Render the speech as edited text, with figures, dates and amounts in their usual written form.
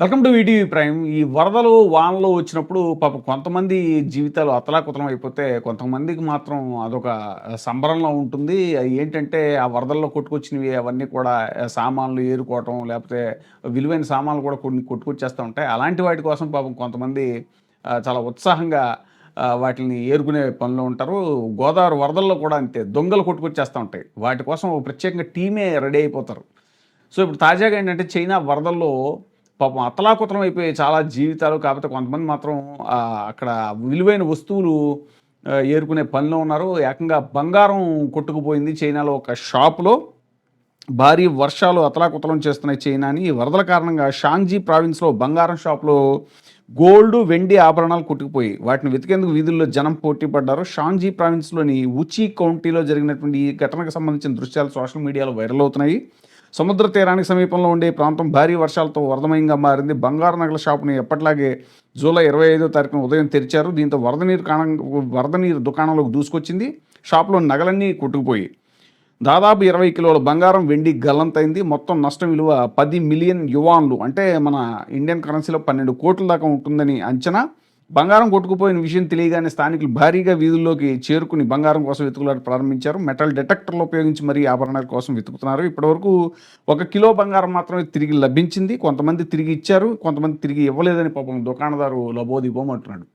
Welcome to ETV prime. ఈ వరదలు, వానలు వచ్చినప్పుడు పాపం కొంతమంది జీవితాలు అతలాకుతలం అయిపోతే, కొంతమందికి మాత్రం అదొక సంబరంలా ఉంటుంది. అయి ఏంటంటే, ఆ వరదల్లో కొట్టుకొచ్చినవి అవన్నీ కూడా సామాన్లు ఏరుకోవటం, లేపోతే విలువైన సామాన్లు కూడా కొన్ని కొట్టుకొచ్చేస్తా ఉంటాయి. అలాంటి వాటి కోసం పాపం కొంతమంది చాలా ఉత్సాహంగా వాటిల్ని ఏరుకునే పనిలో ఉంటారు. గోదావరి వరదల్లో కూడా అంతే. దొంగలు కొట్టుకొచ్చేస్తా ఉంటాయి. వాటి కోసం ఒక ప్రత్యేకంగా టీమే రెడీ అయిపోతారు. సో, ఇప్పుడు తాజాగా ఏంటంటే, చైనా వరదల్లో పాపం అతలాకుతలం అయిపోయాయి చాలా జీవితాలు. కాపోతే కొంతమంది మాత్రం అక్కడ విలువైన వస్తువులు ఏరుకునే పనిలో ఉన్నారు. ఏకంగా బంగారం కొట్టుకుపోయింది చైనాలో ఒక షాపులో. భారీ వర్షాలు అతలాకుతలం చేస్తున్నాయి చైనాని. ఈ వరదల కారణంగా షాంగ్జీ ప్రావిన్స్‌లో బంగారం షాప్‌లో గోల్డు, వెండి ఆభరణాలు కొట్టుకుపోయాయి. వాటిని వెతికేందుకు వీధుల్లో జనం పోటీ పడ్డారు. షాంగ్జీ ప్రావిన్స్‌లోని వుచి కౌంటీలో జరిగినటువంటి ఈ ఘటనకు సంబంధించిన దృశ్యాలు సోషల్ మీడియాలో వైరల్ అవుతున్నాయి. సముద్ర తీరానికి సమీపంలో ఉండే ఈ ప్రాంతం భారీ వర్షాలతో వరదమయంగా మారింది. బంగారు నగల షాపుని ఎప్పటిలాగే జూలై 25వ తారీఖున ఉదయం తెరిచారు. దీంతో వరద నీరు దుకాణంలోకి దూసుకొచ్చింది. షాపులో నగలన్నీ కొట్టుకుపోయాయి. దాదాపు 20 కిలోల బంగారం, వెండి గల్లంతైంది. మొత్తం నష్టం విలువ 10 మిలియన్ యువాన్లు, అంటే మన ఇండియన్ కరెన్సీలో 12 కోట్ల దాకా ఉంటుందని అంచనా. బంగారం కొట్టుకుపోయిన విషయం తెలియగానే స్థానికులు భారీగా వీధుల్లోకి చేరుకుని బంగారం కోసం వెతుకులాట ప్రారంభించారు. మెటల్ డిటెక్టర్లు ఉపయోగించి మరీ ఆభరణాల కోసం వెతుకుతున్నారు. ఇప్పటివరకు 1 కిలో బంగారం మాత్రమే తిరిగి లభించింది. కొంతమంది తిరిగి ఇచ్చారు, కొంతమంది తిరిగి ఇవ్వలేదని పాపం దుకాణదారు లబోదిబోం అంటున్నాడు.